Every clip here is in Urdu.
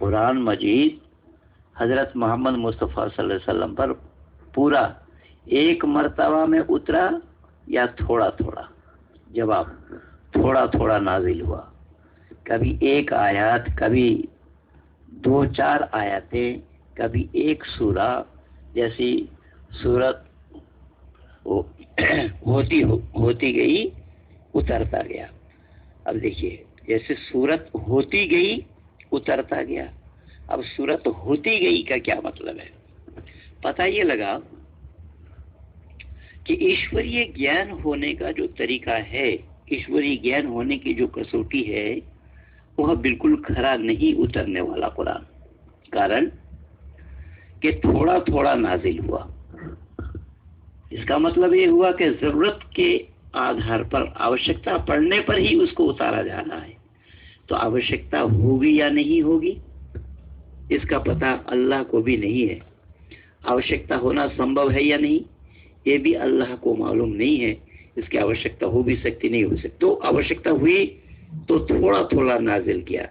قرآن مجید حضرت محمد مصطفیٰ صلی اللہ علیہ وسلم پر پورا ایک مرتبہ میں اترا یا تھوڑا تھوڑا؟ جواب تھوڑا تھوڑا نازل ہوا. کبھی ایک آیات، کبھی 2-4 آیاتیں، کبھی ایک سورہ، جیسی سورت ہوتی گئی اترتا گیا. اب دیکھیے، جیسے سورت ہوتی گئی اترتا گیا. اب سورت ہوتی گئی کا کیا مطلب ہے؟ پتہ یہ لگا کہ ایشوریہ گیان ہونے کا جو طریقہ ہے، ایشوریہ گیان ہونے کی جو کسوٹی ہے، وہ بالکل کھرا نہیں اترنے والا قرآن. کارن کہ تھوڑا تھوڑا نازل ہوا. اس کا مطلب یہ ہوا کہ ضرورت کے آدھار پر، آوشکتا پڑنے پر ہی اس کو اتارا جا رہا ہے. تو آوشکتا ہوگی یا نہیں ہوگی، اس کا پتہ اللہ کو بھی نہیں ہے. آوشکتا ہونا سمبھو ہے یا نہیں، یہ بھی اللہ کو معلوم نہیں ہے. اس کی آوشکتا ہو بھی سکتی، نہیں ہو سکتی. تو آوشکتا ہوئی تو تھوڑا تھوڑا نازل کیا.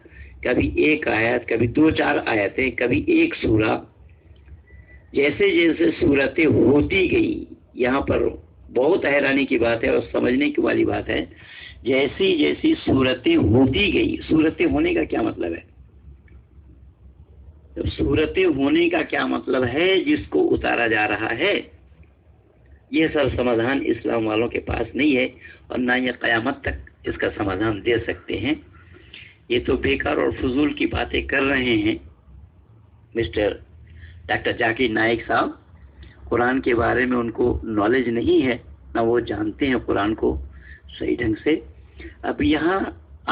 کبھی ایک آیت، کبھی 2-4 آیتیں، کبھی ایک سورہ. جیسے جیسے صورتیں ہوتی گئی، یہاں پر بہت حیرانی کی بات ہے اور سمجھنے کی والی بات ہے، جیسی جیسی صورتیں ہوتی گئی. صورتیں ہونے کا کیا مطلب ہے؟ صورتیں ہونے کا کیا مطلب ہے جس کو اتارا جا رہا ہے؟ یہ سب سمادھان اسلام والوں کے پاس نہیں ہے، اور نہ یہ قیامت تک اس کا سمادھان دے سکتے ہیں. یہ تو بیکار اور فضول کی باتیں کر رہے ہیں مسٹر ڈاکٹر ذاکر نائک صاحب. قرآن کے بارے میں ان کو نالج نہیں ہے، نہ وہ جانتے ہیں قرآن کو صحیح ڈھنگ سے. اب یہاں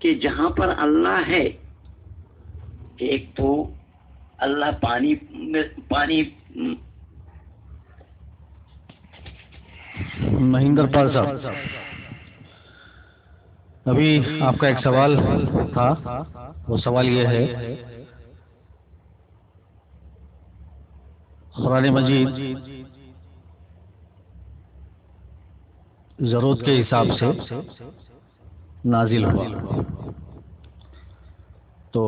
کہ جہاں پر اللہ ہے، ایک تو اللہ پانی مہندر پال صاحب، ابھی آپ کا ایک سوال تھا. وہ سوال یہ ہے، قرآن مجید ضرورت کے حساب سے نازل ہوا، تو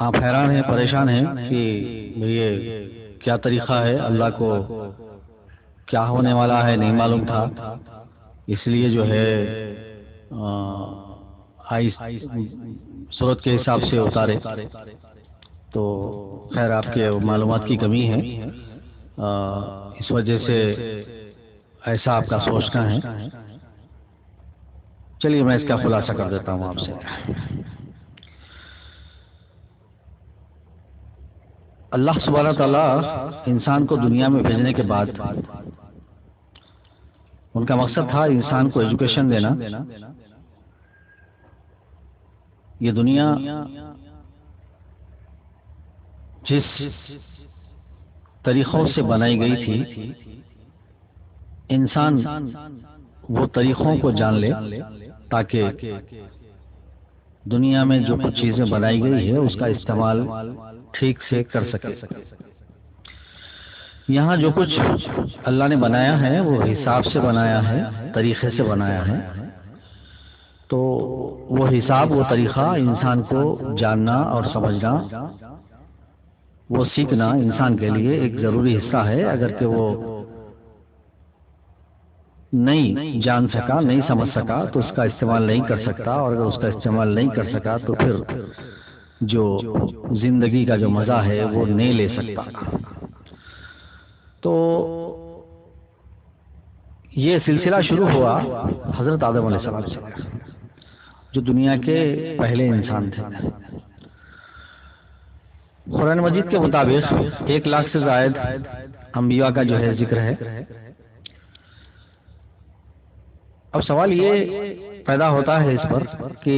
آپ حیران ہیں، پریشان ہیں کہ یہ کیا طریقہ ہے، اللہ کو کیا ہونے والا ہے نہیں معلوم تھا، اس لیے جو ہے ضرورت کے حساب سے اتارے. تو خیر آپ کے معلومات کی کمی ہے، اس وجہ سے ایسا آپ کا سوچنا ہے. چلیے میں اس کا خلاصہ کر دیتا ہوں آپ سے. اللہ سبحانہ تعالیٰ انسان کو دنیا میں بھیجنے کے بعد ان کا مقصد تھا انسان کو ایجوکیشن دینا. یہ دنیا جس طریقوں سے بنائی گئی تھی، انسان وہ طریقوں کو جان لے تاکہ دنیا میں جو کچھ چیزیں بنائی گئی ہے اس کا استعمال ٹھیک سے کر سکے. یہاں جو کچھ اللہ نے بنایا ہے وہ حساب سے بنایا ہے، طریقے سے بنایا ہے. تو وہ حساب، وہ طریقہ انسان کو جاننا اور سمجھنا، وہ سیکھنا انسان کے لیے ایک ضروری حصہ ہے. اگر کہ وہ نہیں جان سکا، نہیں سمجھ سکا تو اس کا استعمال نہیں کر سکتا، اور اگر اس کا استعمال نہیں کر سکا تو پھر جو زندگی کا جو مزہ ہے وہ نہیں لے سکتا. تو یہ سلسلہ شروع ہوا حضرت آدم علیہ السلام سے، جو دنیا کے پہلے انسان تھے. قرآن مجید کے مطابق 1 لاکھ سے زائد انبیاء کا جو ہے ذکر ہے. اب سوال یہ پیدا ہوتا ہے اس پر کہ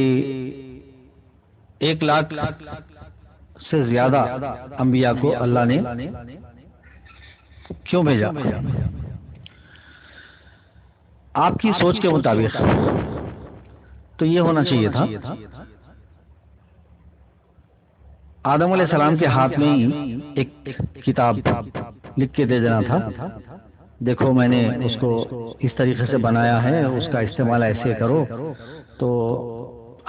1 لاکھ سے زیادہ انبیاء کو اللہ نے کیوں بھیجا؟ آپ کی سوچ کے مطابق تو یہ ہونا چاہیے تھا آدم علیہ السلام کے ہاتھ میں ہی ایک کتاب لکھ کے دے دینا تھا، دیکھو میں نے اس کو اس طریقے سے بنایا ہے، اس کا استعمال ایسے کرو. تو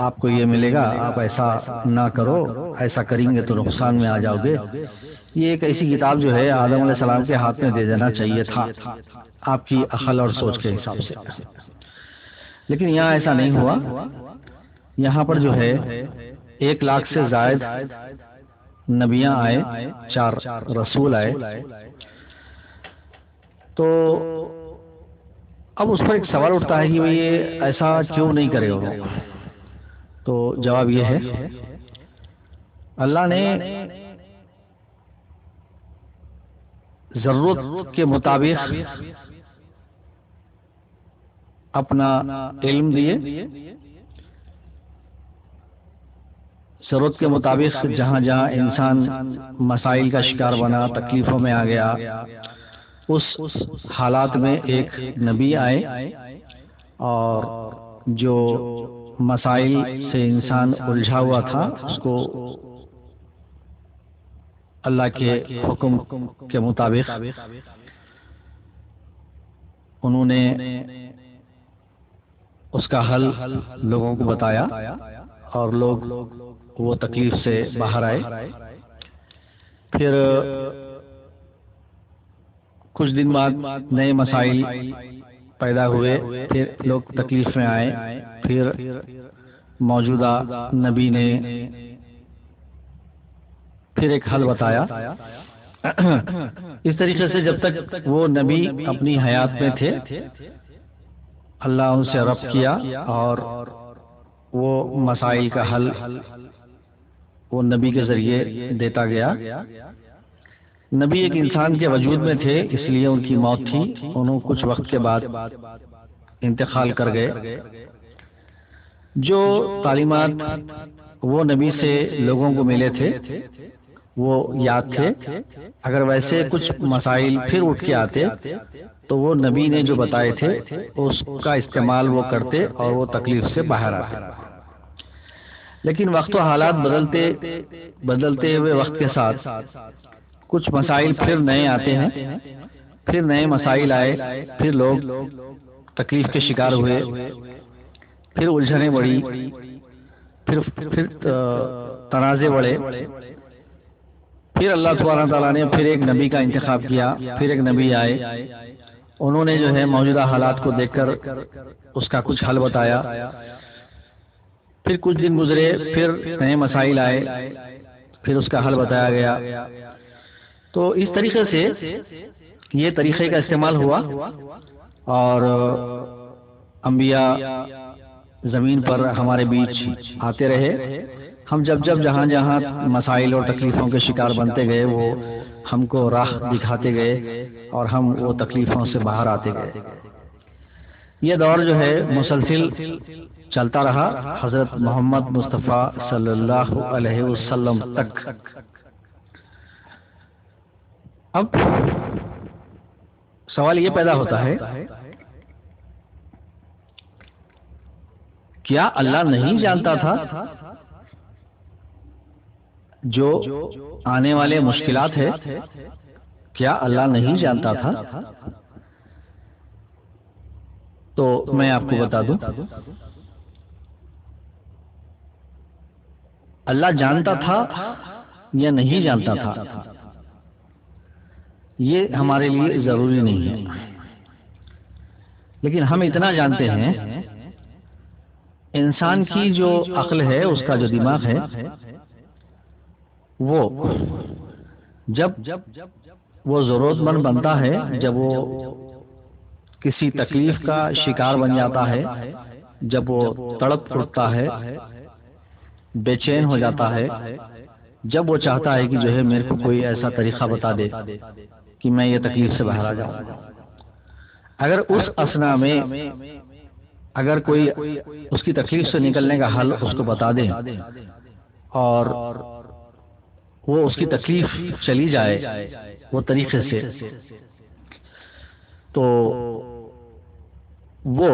آپ کو یہ ملے گا، آپ ایسا نہ کرو، ایسا کریں گے تو نقصان میں آ جاؤ گے. یہ ایک ایسی کتاب جو ہے آدم علیہ السلام کے ہاتھ میں دے دینا چاہیے تھا آپ کی عقل اور سوچ کے حساب سے. لیکن یہاں ایسا نہیں ہوا. یہاں پر جو ہے 1 لاکھ سے زائد نبیاں آئے، 4 رسول آئے. تو اب اس پر ایک سوال اٹھتا ہے کہ یہ ایسا کیوں نہیں کرے ہو؟ تو جواب یہ ہے، اللہ نے ضرورت کے مطابق اپنا علم دیے، ضرورت کے مطابق جہاں جہاں انسان مسائل کا شکار بنا، تکلیفوں میں آ گیا، اس حالات میں ایک نبی آئے اور جو مسائل سے انسان الجھا ہوا تھا اس کو اللہ کے حکم کے مطابق انہوں نے اس کا حل لوگوں کو بتایا اور لوگ وہ تکلیف سے باہر آئے. پھر کچھ دن بعد نئے مسائل پیدا ہوئے، پھر لوگ تکلیف میں آئے. پھر موجودہ نبی نے پھر ایک حل بتایا. اس طریقے سے جب تک وہ نبی اپنی حیات میں تھے اللہ ان سے ربط کیا اور وہ مسائل کا حل وہ نبی کے ذریعے دیتا گیا. نبی ایک انسان کے وجود میں تھے، اس لیے ان کی موت تھی. انہوں کچھ وقت کے بعد انتقال کر گئے. جو تعلیمات وہ نبی سے لوگوں کو ملے تھے وہ یاد تھے. اگر ویسے کچھ مسائل پھر اٹھ کے آتے تو وہ نبی نے جو بتائے تھے اس کا استعمال وہ کرتے اور وہ تکلیف سے باہر آتے. لیکن وقت و حالات بدلتے ہوئے وقت کے ساتھ کچھ مسائل پھر نئے آتے ہیں، پھر نئے مسائل آئے، پھر لوگ تکلیف کے شکار ہوئے، پھر الجھنیں بڑھی، پھر تنازع بڑھے. پھر اللہ سبحانہ تعالیٰ نے پھر ایک نبی کا انتخاب کیا. پھر ایک نبی آئے، انہوں نے جو ہے موجودہ حالات کو دیکھ کر اس کا کچھ حل بتایا. پھر کچھ دن گزرے، پھر نئے مسائل آئے، پھر اس کا حل بتایا گیا. تو اس طریقے سے یہ طریقے کا استعمال ہوا اور انبیاء زمین پر ہمارے بیچ آتے رہے. ہم جب جہاں جہاں مسائل اور تکلیفوں کے شکار بنتے گئے وہ ہم کو راہ دکھاتے گئے اور ہم وہ تکلیفوں سے باہر آتے گئے. یہ دور جو ہے مسلسل چلتا رہا حضرت محمد مصطفیٰ صلی اللہ علیہ وسلم تک. اب سوال یہ پیدا ہوتا ہے، کیا اللہ نہیں جانتا تھا جو آنے والے مشکلات ہے؟ کیا اللہ نہیں جانتا تھا؟ تو میں آپ کو بتا دوں، اللہ جانتا تھا یا نہیں جانتا تھا یہ ہمارے لیے ضروری نہیں ہے. لیکن ہم اتنا جانتے ہیں انسان کی جو عقل ہے، اس کا جو دماغ ہے، وہ جب وہ ضرورت مند بنتا ہے، جب وہ کسی تکلیف کا شکار بن جاتا ہے، جب وہ تڑپ اٹھتا ہے، بے چین ہو جاتا ہے، جب وہ چاہتا ہے کہ جو ہے میرے کو کوئی ایسا طریقہ بتا دے کہ میں یہ تکلیف سے باہر آ جاؤں. اگر اس اثنا میں اگر کوئی اس کی تکلیف سے نکلنے کا حل اس کو بتا دے اور وہ اس کی تکلیف چلی جائے وہ طریقے سے، تو وہ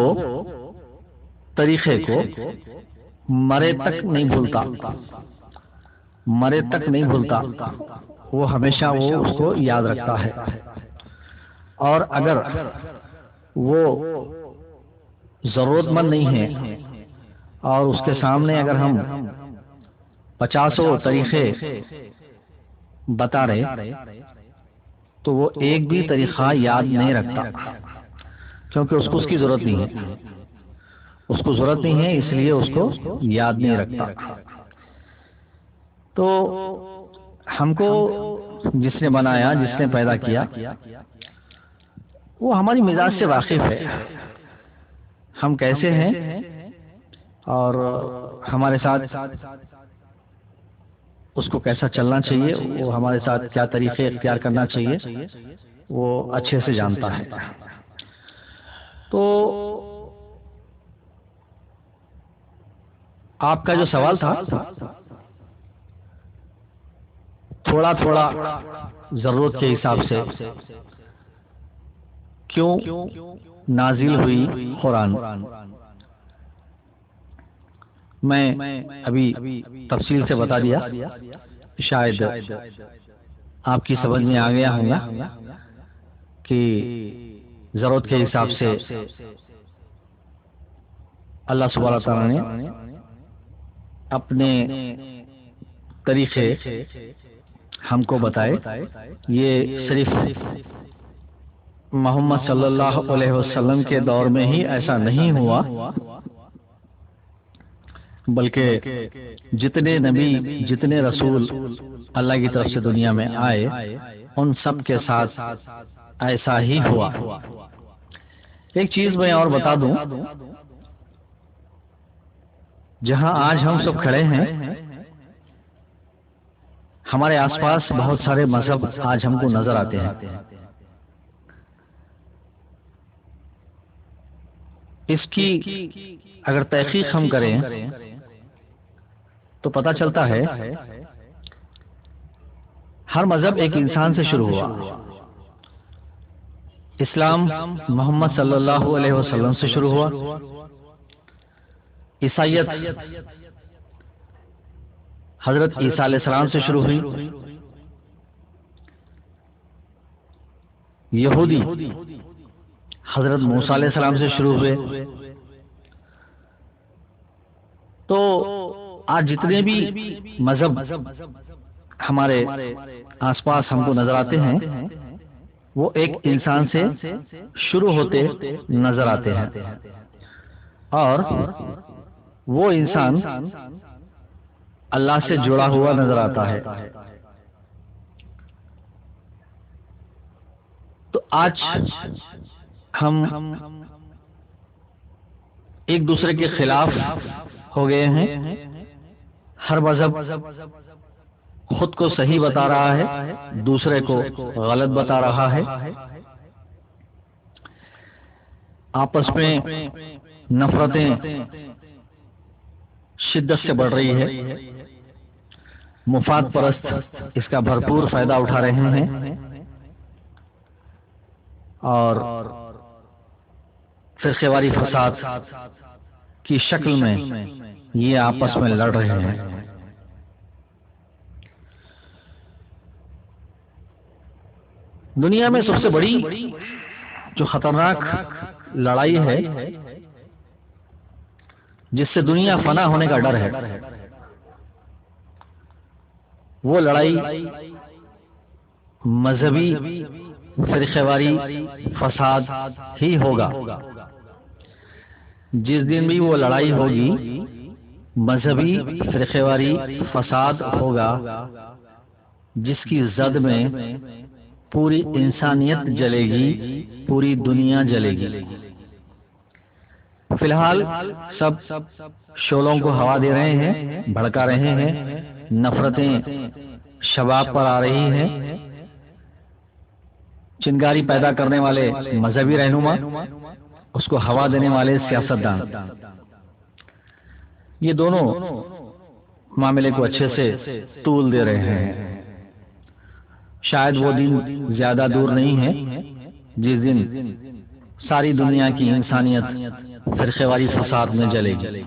طریقے کو مرے تک نہیں بھولتا، مرے تک نہیں بھولتا، وہ ہمیشہ وہ اس کو یاد رکھتا ہے. اور اگر وہ ضرورت مند نہیں ہے اور اس کے سامنے اگر ہم 50 طریقے بتا رہے تو وہ ایک بھی طریقہ یاد نہیں رکھتا، کیونکہ اس کو اس کی ضرورت نہیں ہے، اس کو ضرورت نہیں ہے، اس لیے اس کو یاد نہیں رکھتا۔ تو ہم کو جس نے بنایا، جس نے پیدا کیا، وہ ہماری مزاج سے واقف ہے، ہم کیسے ہیں اور ہمارے ساتھ اس کو کیسا چلنا چاہیے، وہ ہمارے ساتھ کیا طریقے اختیار کرنا چاہیے، وہ اچھے سے جانتا ہے۔ تو آپ کا جو سوال تھا تھوڑا تھوڑا ضرورت کے حساب سے کیوں نازل ہوئی قرآن، میں ابھی تفصیل سے بتا دیا، شاید آپ کی سمجھ میں آ گیا ہوگا کہ ضرورت کے حساب سے اللہ سبحانہ تعالیٰ نے اپنے طریقے ہم کو بتائے۔ یہ صرف محمد صلی اللہ علیہ وسلم کے دور میں ہی ایسا نہیں ہوا، بلکہ جتنے نبی، جتنے رسول اللہ کی طرف سے دنیا میں آئے، ان سب کے ساتھ ایسا ہی ہوا۔ ایک چیز میں اور بتا دوں، جہاں آج ہم سب کھڑے ہیں، ہمارے آس پاس بہت سارے مذہب آج ہم کو نظر آتے ہیں۔ اس کی اگر تحقیق ہم کریں تو پتہ چلتا ہے ہر مذہب ایک انسان سے شروع ہوا۔ اسلام محمد صلی اللہ علیہ وسلم سے شروع ہوا، عیسائیت حضرت عیسیٰ علیہ السلام سے شروع ہوئی، یہودی حضرت موسیٰ علیہ السلام سے شروع ہوئے۔ تو آج جتنے بھی مذہب ہمارے آس پاس ہم کو نظر آتے ہیں، وہ ایک انسان سے شروع ہوتے نظر آتے ہیں، اور وہ انسان اللہ سے جڑا ہوا نظر آتا ہے۔ تو آج ہم ایک دوسرے کے خلاف ہو گئے ہیں، ہر مذہب خود کو صحیح بتا رہا ہے، دوسرے کو غلط بتا رہا ہے، آپس میں نفرتیں شدت سے بڑھ رہی ہے، مفاد پرست اس کا بھرپور فائدہ اٹھا رہے ہیں، اور فرقے واری فساد کی شکل میں یہ آپس میں لڑ رہے ہیں۔ دنیا میں سب سے بڑی جو خطرناک لڑائی ہے، جس سے دنیا فنا ہونے کا ڈر ہے، وہ لڑائی مذہبی فرقے واری فساد ہی ہوگا۔ جس دن بھی وہ لڑائی ہوگی، مذہبی فرقے واری فساد ہوگا، جس کی زد میں پوری انسانیت جلے گی، پوری دنیا جلے گی۔ فی الحال سب شعلوں کو ہوا دے رہے ہیں، بھڑکا رہے ہیں، نفرتیں شباب پر آ رہی ہیں، چنگاری پیدا کرنے والے مذہبی رہنما، اس کو ہوا دینے والے سیاستدان، یہ دونوں معاملے کو اچھے سے طول دے رہے ہیں۔ شاید وہ دن زیادہ دور نہیں ہے جس دن ساری دنیا کی انسانیت فرقے واری فساد میں جلے گی۔